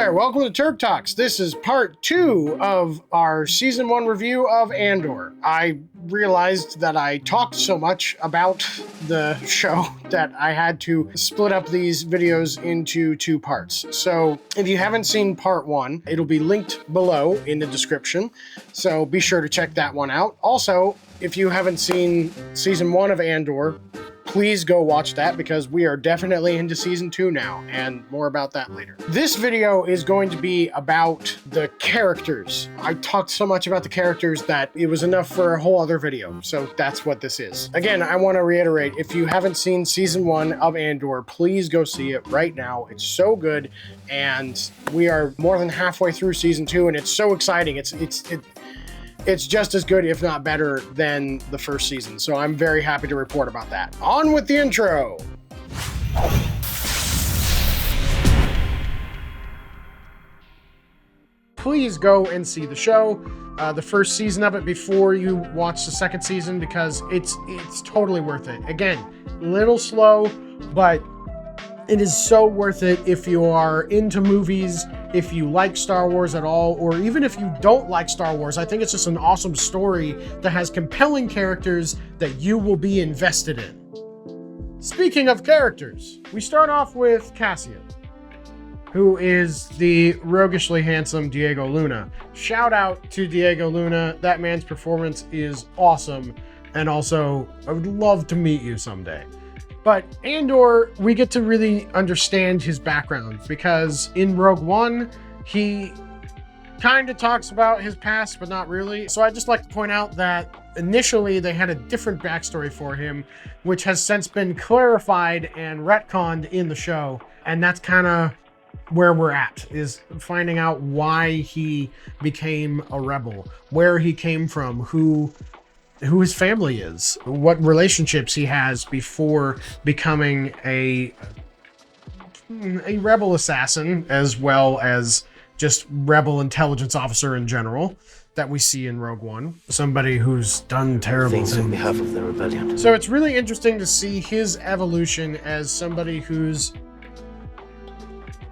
there, welcome to Turk Talks. This is part 2 of our season 1 review of Andor. I realized that I talked so much about the show that I had to split up these videos into 2 parts. So if you haven't seen part 1, it'll be linked below in the description. So be sure to check that one out. Also, if you haven't seen season 1 of Andor, please go watch that because we are definitely into season 2 now, and more about that later. This video is going to be about the characters. I talked so much about the characters that it was enough for a whole other video, so that's what this is. Again, I want to reiterate, if you haven't seen season 1 of Andor, please go see it right now. It's so good, and we are more than halfway through season 2, and it's so exciting. It's just as good, if not better, than the first season. So I'm very happy to report about that. On with the intro. Please go and see the show, the first season of it, before you watch the second season, because it's totally worth it. Again, a little slow, but it is so worth it if you are into movies, if you like Star Wars at all, or even if you don't like Star Wars. I think it's just an awesome story that has compelling characters that you will be invested in. Speaking of characters, we start off with Cassian, who is the roguishly handsome Diego Luna. Shout out to Diego Luna. That man's performance is awesome, and also, I would love to meet you someday. But Andor, we get to really understand his background, because in Rogue One, he kind of talks about his past, but not really. So I'd just like to point out that initially they had a different backstory for him, which has since been clarified and retconned in the show. And that's kind of where we're at, is finding out why he became a rebel, where he came from, who his family is, what relationships he has before becoming a rebel assassin, as well as just rebel intelligence officer in general that we see in Rogue One. Somebody who's done terrible things on behalf of the rebellion. So it's really interesting to see his evolution as somebody who's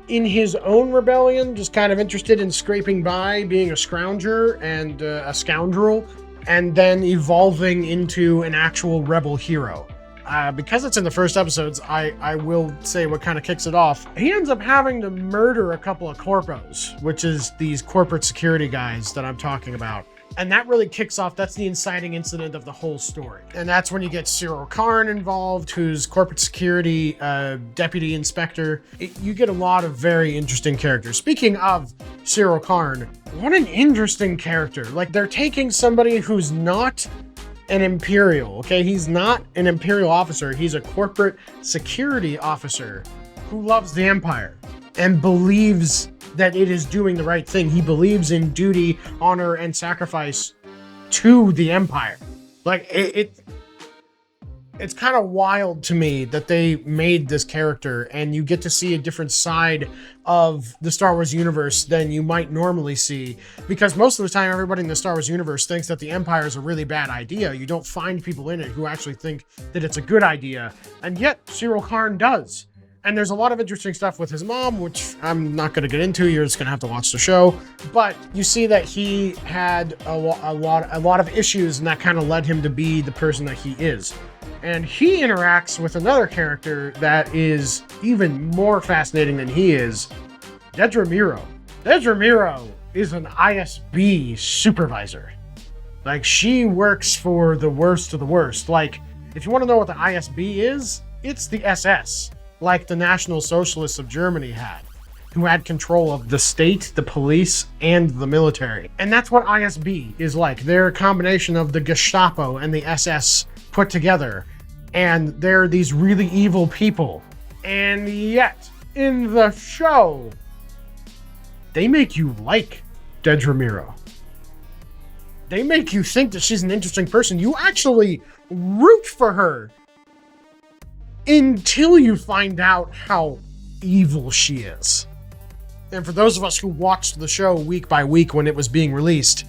in his own rebellion, just kind of interested in scraping by, being a scrounger and a scoundrel, and then evolving into an actual rebel hero. Because it's in the first episodes, I will say what kind of kicks it off. He ends up having to murder a couple of corpos, which is these corporate security guys that I'm talking about. And that really kicks off, that's the inciting incident of the whole story. And that's when you get Syril Karn involved, who's corporate security deputy inspector. You get a lot of very interesting characters. Speaking of Syril Karn, what an interesting character. Like, they're taking somebody who's not an Imperial, okay? He's not an Imperial officer. He's a corporate security officer who loves the Empire and believes that it is doing the right thing. He believes in duty, honor, and sacrifice to the Empire. Like, it's kind of wild to me that they made this character, and you get to see a different side of the Star Wars universe than you might normally see, because most of the time everybody in the Star Wars universe thinks that the Empire is a really bad idea. You don't find people in it who actually think that it's a good idea, and yet Syril Karn does. And there's a lot of interesting stuff with his mom, which I'm not going to get into. You're just going to have to watch the show. But you see that he had a lot of issues, and that kind of led him to be the person that he is. And he interacts with another character that is even more fascinating than he is, Dedra Meero. Dedra Meero is an ISB supervisor. Like, she works for the worst of the worst. Like, if you want to know what the ISB is, it's the SS. Like the National Socialists of Germany had, who had control of the state, the police, and the military. And that's what ISB is like. They're a combination of the Gestapo and the SS put together. And they're these really evil people. And yet, in the show, they make you like Dedra Meero. They make you think that she's an interesting person. You actually root for her until you find out how evil she is. And for those of us who watched the show week by week when it was being released,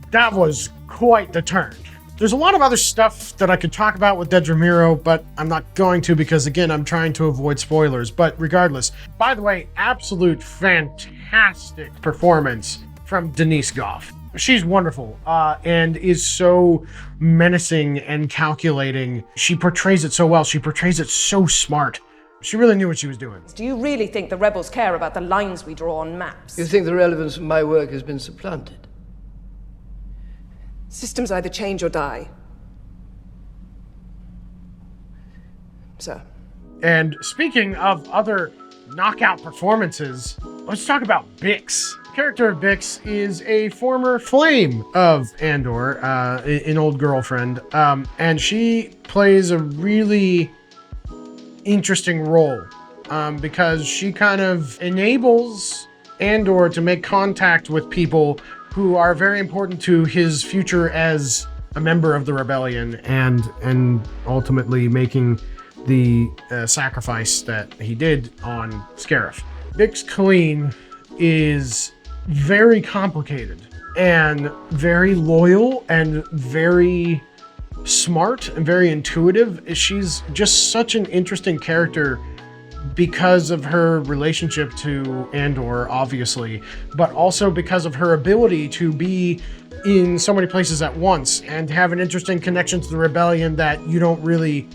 that was quite the turn. There's a lot of other stuff that I could talk about with Dedra Meero, but I'm not going to because, again, I'm trying to avoid spoilers. But regardless, by the way, absolute fantastic performance from Denise Gough. She's wonderful and is so menacing and calculating. She portrays it so well. She portrays it so smart. She really knew what she was doing. Do you really think the rebels care about the lines we draw on maps? You think the relevance of my work has been supplanted? Systems either change or die. Sir. And speaking of other knockout performances, let's talk about Bix. The character of Bix is a former flame of Andor, an old girlfriend, and she plays a really interesting role because she kind of enables Andor to make contact with people who are very important to his future as a member of the rebellion and ultimately making the sacrifice that he did on Scarif. Bix Colleen is very complicated and very loyal and very smart and very intuitive. She's just such an interesting character because of her relationship to Andor, obviously, but also because of her ability to be in so many places at once and have an interesting connection to the rebellion that you don't really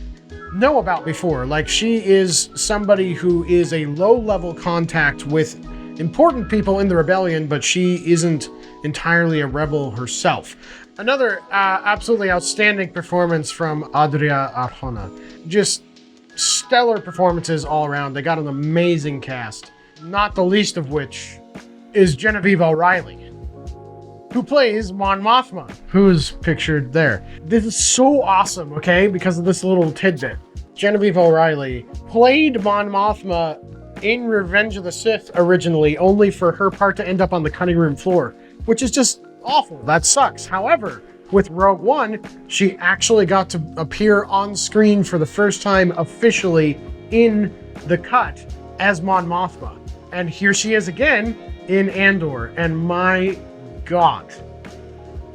know about before. Like, she is somebody who is a low-level contact with important people in the rebellion, but she isn't entirely a rebel herself. Another absolutely outstanding performance from Adria Arjona. Just stellar performances all around. They got an amazing cast, not the least of which is Genevieve O'Reilly, who plays Mon Mothma, who is pictured there. This is so awesome, okay, because of this little tidbit. Genevieve O'Reilly played Mon Mothma in Revenge of the Sith originally, only for her part to end up on the cutting room floor, which is just awful. That sucks. However, with Rogue One, she actually got to appear on screen for the first time officially in the cut as Mon Mothma. And here she is again in Andor. And my God,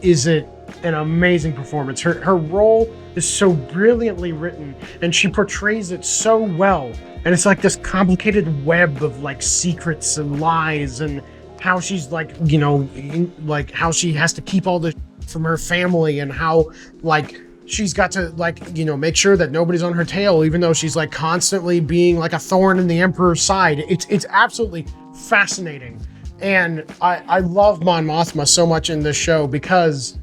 is it an amazing performance. Her role is so brilliantly written and she portrays it so well. And it's like this complicated web of like secrets and lies and how she's like, you know, like how she has to keep all this from her family and how like she's got to like, you know, make sure that nobody's on her tail, even though she's like constantly being like a thorn in the Emperor's side. It's absolutely fascinating. And I love Mon Mothma so much in this show because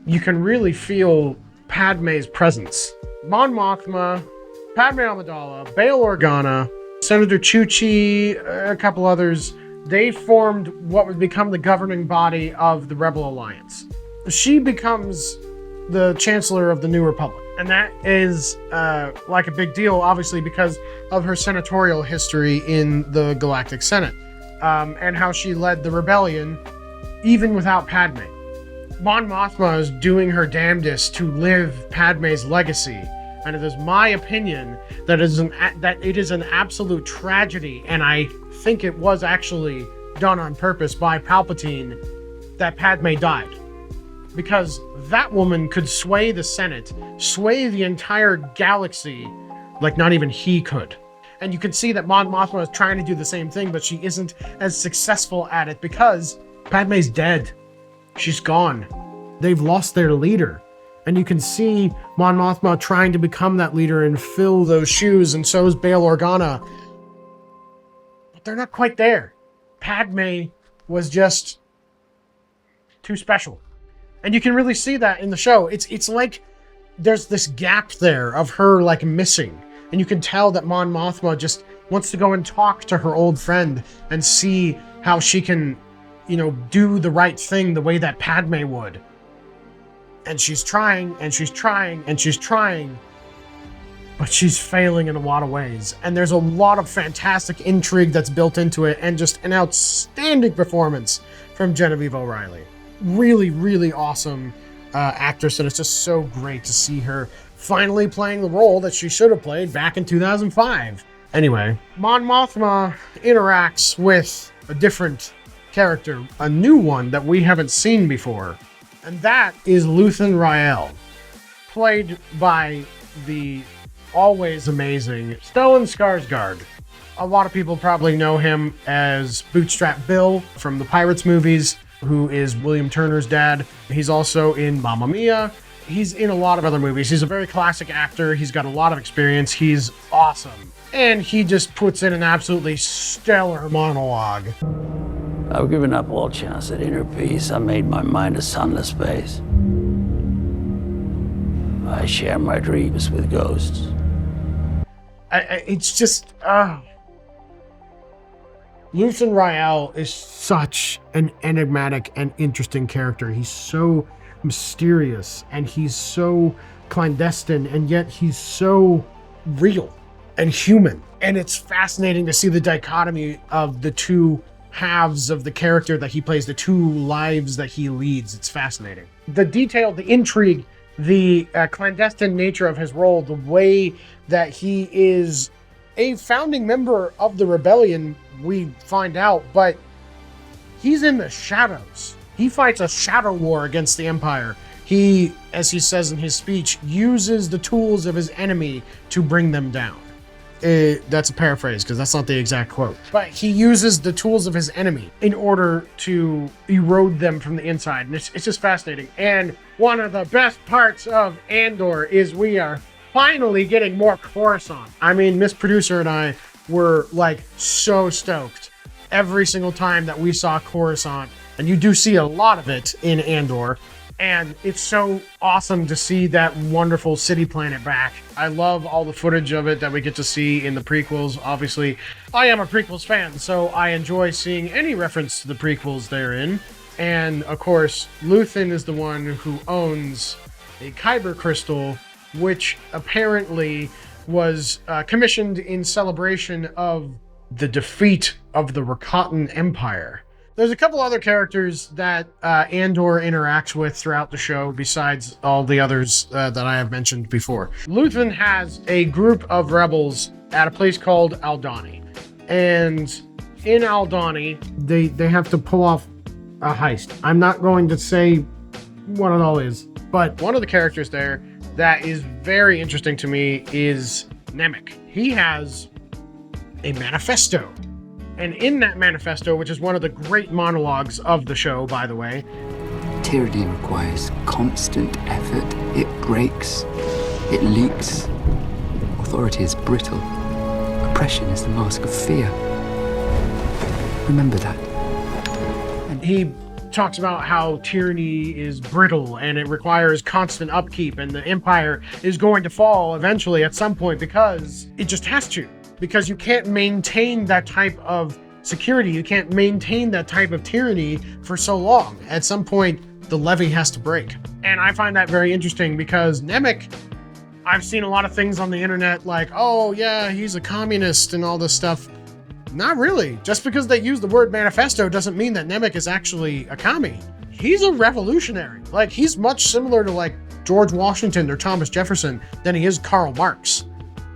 you can really feel Padmé's presence. Mon Mothma, Padmé Amidala, Bail Organa, Senator Chuchi, a couple others, they formed what would become the governing body of the Rebel Alliance. She becomes the Chancellor of the New Republic. And that is like a big deal, obviously, because of her senatorial history in the Galactic Senate and how she led the rebellion even without Padmé. Mon Mothma is doing her damnedest to live Padmé's legacy. And it is my opinion that it is an absolute tragedy, and I think it was actually done on purpose by Palpatine, that Padmé died. Because that woman could sway the Senate, sway the entire galaxy, like not even he could. And you can see that Mon Mothma is trying to do the same thing, but she isn't as successful at it because Padmé's dead. She's gone. They've lost their leader. And you can see Mon Mothma trying to become that leader and fill those shoes, and so is Bail Organa. But they're not quite there. Padmé was just too special. And you can really see that in the show. It's like there's this gap there of her like missing. And you can tell that Mon Mothma just wants to go and talk to her old friend and see how she can, you know, do the right thing the way that Padmé would. And she's trying, and she's trying, and she's trying, but she's failing in a lot of ways. And there's a lot of fantastic intrigue that's built into it, and just an outstanding performance from Genevieve O'Reilly. Really, really awesome actress, and it's just so great to see her finally playing the role that she should have played back in 2005. Anyway, Mon Mothma interacts with a different character, a new one that we haven't seen before. And that is Luthen Rael. played by the always amazing Stellan Skarsgård. A lot of people probably know him as Bootstrap Bill from the Pirates movies, who is William Turner's dad. He's also in Mamma Mia. He's in a lot of other movies. He's a very classic actor. He's got a lot of experience. He's awesome. And he just puts in an absolutely stellar monologue. I've given up all chance at inner peace. I made my mind a sunless space. I share my dreams with ghosts. It's just... Luthen Rael is such an enigmatic and interesting character. He's so mysterious, and he's so clandestine, and yet he's so real and human. And it's fascinating to see the dichotomy of the two halves of the character that he plays, the two lives that he leads. It's fascinating. The detail, the intrigue, the clandestine nature of his role, the way that he is a founding member of the rebellion, we find out, but he's in the shadows. He fights a shadow war against the Empire. He, as he says in his speech, uses the tools of his enemy to bring them down. That's a paraphrase, because that's not the exact quote. But he uses the tools of his enemy in order to erode them from the inside. And it's just fascinating. And one of the best parts of Andor is we are finally getting more Coruscant. I mean, Miss Producer and I were like so stoked every single time that we saw Coruscant. And you do see a lot of it in Andor. And it's so awesome to see that wonderful city planet back. I love all the footage of it that we get to see in the prequels. Obviously, I am a prequels fan, so I enjoy seeing any reference to the prequels therein. And of course, Luthen is the one who owns a Kyber crystal, which apparently was commissioned in celebration of the defeat of the Rakatan Empire. There's a couple other characters that Andor interacts with throughout the show, besides all the others that I have mentioned before. Luthen has a group of rebels at a place called Aldhani. And in Aldhani, they have to pull off a heist. I'm not going to say what it all is, but one of the characters there that is very interesting to me is Nemik. He has a manifesto. And in that manifesto, which is one of the great monologues of the show, by the way, tyranny requires constant effort. It breaks. It leaks. Authority is brittle. Oppression is the mask of fear. Remember that. And he talks about how tyranny is brittle and it requires constant upkeep, and the Empire is going to fall eventually at some point because it just has to. Because you can't maintain that type of security, you can't maintain that type of tyranny for so long. At some point, the levee has to break. And I find that very interesting because Nemik, I've seen a lot of things on the internet like, oh yeah, he's a communist and all this stuff. Not really. Just because they use the word manifesto doesn't mean that Nemik is actually a commie. He's a revolutionary. Like, he's much similar to like George Washington or Thomas Jefferson than he is Karl Marx.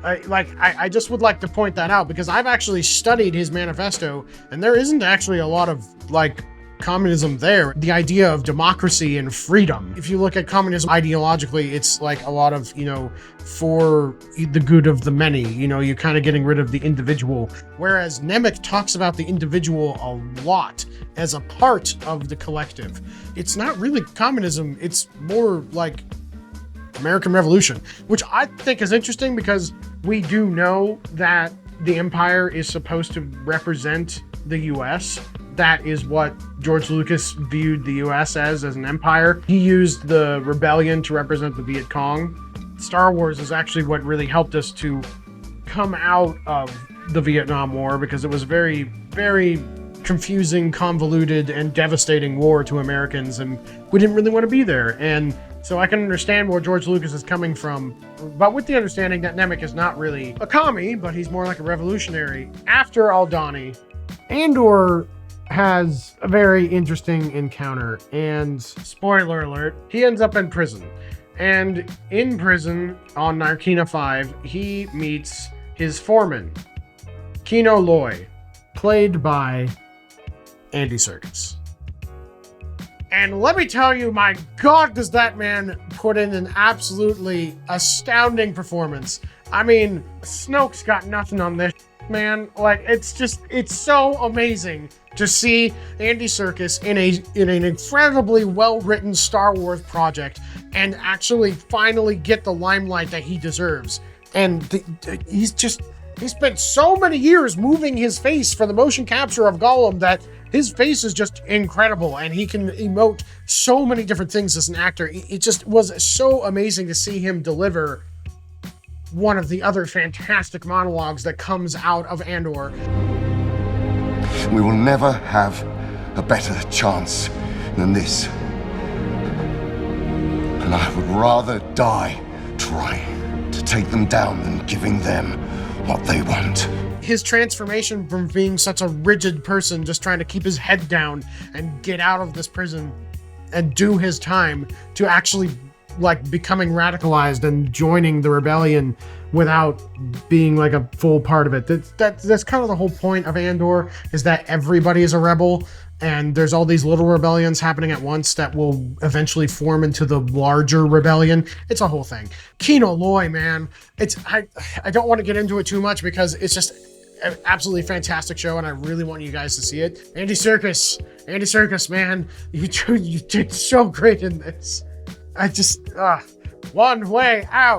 I just would like to point that out because I've actually studied his manifesto, and there isn't actually a lot of like communism there. The idea of democracy and freedom. If you look at communism ideologically, it's like a lot of, for the good of the many, you're kind of getting rid of the individual. Whereas Nemik talks about the individual a lot as a part of the collective. It's not really communism. It's more like American Revolution, which I think is interesting because we do know that the Empire is supposed to represent the US. That is what George Lucas viewed the US as an empire. He used the rebellion to represent the Viet Cong. Star Wars is actually what really helped us to come out of the Vietnam War because it was very, very confusing, convoluted, and devastating war to Americans, and we didn't really want to be there. And so I can understand where George Lucas is coming from, but with the understanding that Nemik is not really a commie, but he's more like a revolutionary. After Aldhani, Andor has a very interesting encounter, and spoiler alert, he ends up in prison. And in prison on Narkina 5, he meets his foreman, Kino Loy, played by Andy Serkis. And let me tell you, my God, does that man put in an absolutely astounding performance. I mean, Snoke's got nothing on this, man. Like, it's so amazing to see Andy Serkis in an incredibly well-written Star Wars project and actually finally get the limelight that he deserves. And he spent so many years moving his face for the motion capture of Gollum that his face is just incredible, and he can emote so many different things as an actor. It just was so amazing to see him deliver one of the other fantastic monologues that comes out of Andor. We will never have a better chance than this. And I would rather die trying to take them down than giving them what they want. His transformation from being such a rigid person, just trying to keep his head down and get out of this prison and do his time, to actually like becoming radicalized and joining the rebellion without being like a full part of it. That's kind of the whole point of Andor, is that everybody is a rebel, and there's all these little rebellions happening at once that will eventually form into the larger rebellion. It's a whole thing. Kino Loy, man, I don't want to get into it too much because it's just an absolutely fantastic show, and I really want you guys to see it. Andy Serkis, man, you did so great in this. One way out.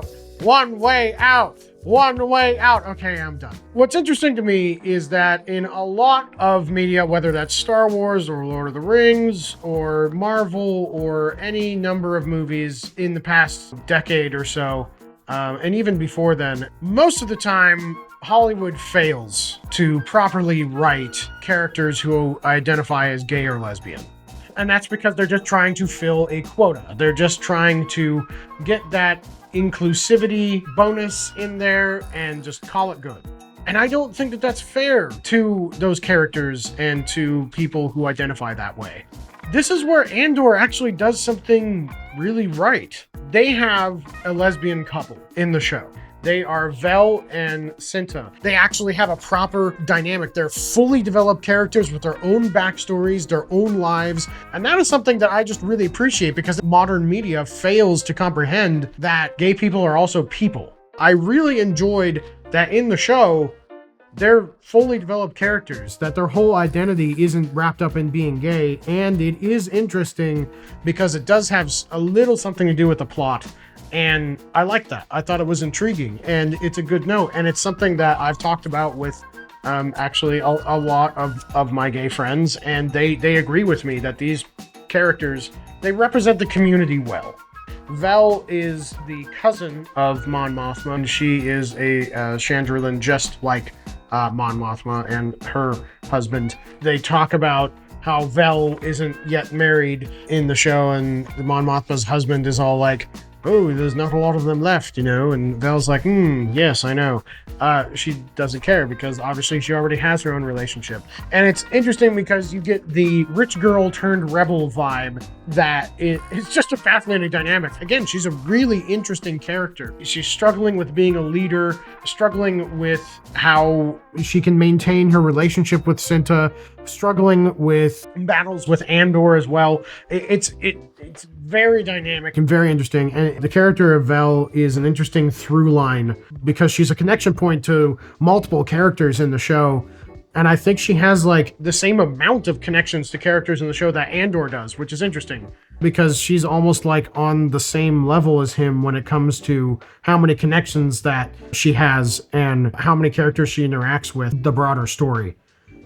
Okay, I'm done. What's interesting to me is that in a lot of media, whether that's Star Wars or Lord of the Rings or Marvel or any number of movies in the past decade or so, and even before then, most of the time, Hollywood fails to properly write characters who identify as gay or lesbian. And that's because they're just trying to fill a quota. They're just trying to get that inclusivity bonus in there and just call it good. And I don't think that that's fair to those characters and to people who identify that way. This is where Andor actually does something really right. They have a lesbian couple in the show. They are Vel and Cinta. They actually have a proper dynamic. They're fully developed characters with their own backstories, their own lives. And that is something that I just really appreciate, because modern media fails to comprehend that gay people are also people. I really enjoyed that in the show, they're fully developed characters, that their whole identity isn't wrapped up in being gay. And it is interesting because it does have a little something to do with the plot. And I like that. I thought it was intriguing, and it's a good note. And it's something that I've talked about with actually a lot of my gay friends, and they agree with me that these characters, they represent the community well. Vel is the cousin of Mon Mothma, and she is a Chandrilan just like Mon Mothma and her husband. They talk about how Vel isn't yet married in the show, and Mon Mothma's husband is all like, oh, there's not a lot of them left, you know? And Vel's like, yes, I know. She doesn't care because obviously she already has her own relationship. And it's interesting because you get the rich girl turned rebel vibe that it's just a fascinating dynamic. Again, she's a really interesting character. She's struggling with being a leader, struggling with how she can maintain her relationship with Cinta, struggling with battles with Andor as well. It's very dynamic and very interesting. And the character of Vel is an interesting through line because she's a connection point to multiple characters in the show. And I think she has like the same amount of connections to characters in the show that Andor does, which is interesting because she's almost like on the same level as him when it comes to how many connections that she has and how many characters she interacts with, the broader story.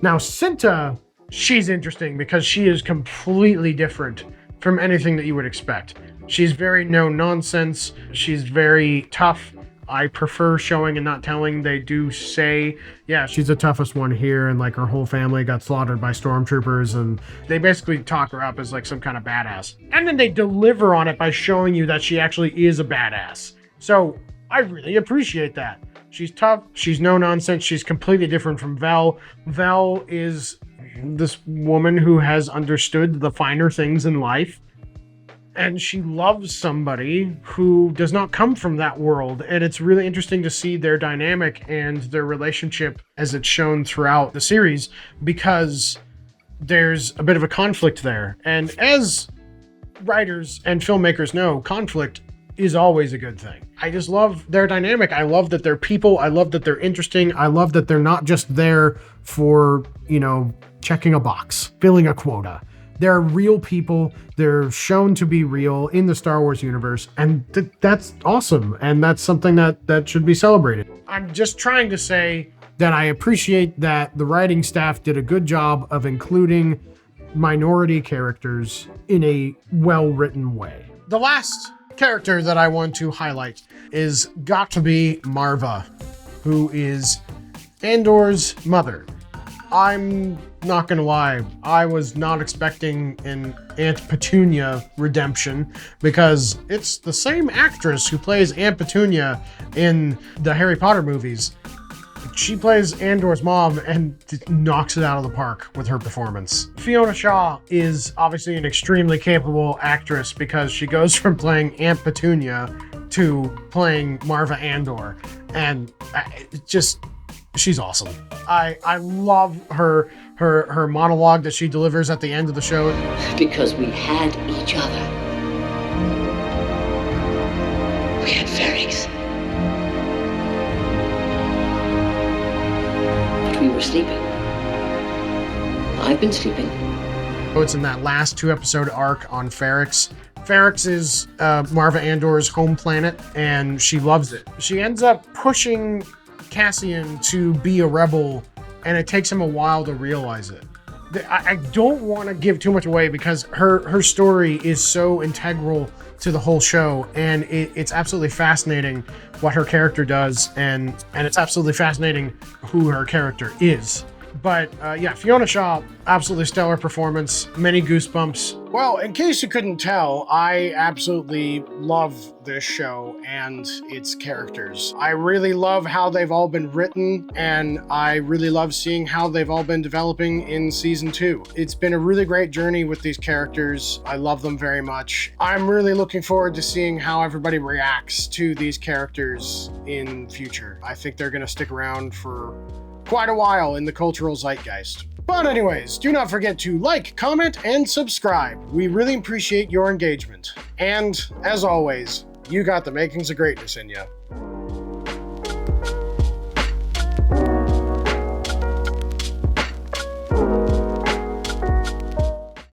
Now, Cinta, she's interesting because she is completely different from anything that you would expect. She's very no nonsense. She's very tough. I prefer showing and not telling. They do say, yeah, she's the toughest one here, and like her whole family got slaughtered by stormtroopers, and they basically talk her up as like some kind of badass. And then they deliver on it by showing you that she actually is a badass. So I really appreciate that. She's tough. She's no nonsense. She's completely different from Vel. Vel is this woman who has understood the finer things in life. And she loves somebody who does not come from that world. And it's really interesting to see their dynamic and their relationship as it's shown throughout the series, because there's a bit of a conflict there. And as writers and filmmakers know, conflict is always a good thing. I just love their dynamic. I love that they're people. I love that they're interesting. I love that they're not just there for, checking a box, filling a quota. They're real people. They're shown to be real in the Star Wars universe. And that's awesome. And that's something that should be celebrated. I'm just trying to say that I appreciate that the writing staff did a good job of including minority characters in a well-written way. The last character that I want to highlight is got to be Maarva, who is Andor's mother. I'm not gonna lie, I was not expecting an Aunt Petunia redemption because it's the same actress who plays Aunt Petunia in the Harry Potter movies. She plays Andor's mom and knocks it out of the park with her performance. Fiona Shaw is obviously an extremely capable actress because she goes from playing Aunt Petunia to playing Maarva Andor, and she's awesome. I love her monologue that she delivers at the end of the show. Because we had each other. We had Ferrix. But we were sleeping. I've been sleeping. It's in that last 2-episode arc on Ferrix. Ferrix is Maarva Andor's home planet, and she loves it. She ends up pushing Cassian to be a rebel, and it takes him a while to realize it. I don't want to give too much away because her story is so integral to the whole show, and it's absolutely fascinating what her character does, and it's absolutely fascinating who her character is. But yeah, Fiona Shaw, absolutely stellar performance, many goosebumps. Well, in case you couldn't tell, I absolutely love this show and its characters. I really love how they've all been written, and I really love seeing how they've all been developing in season 2. It's been a really great journey with these characters. I love them very much. I'm really looking forward to seeing how everybody reacts to these characters in future. I think they're gonna stick around for quite a while in the cultural zeitgeist. But anyways, do not forget to like, comment, and subscribe. We really appreciate your engagement. And as always, you got the makings of greatness in you.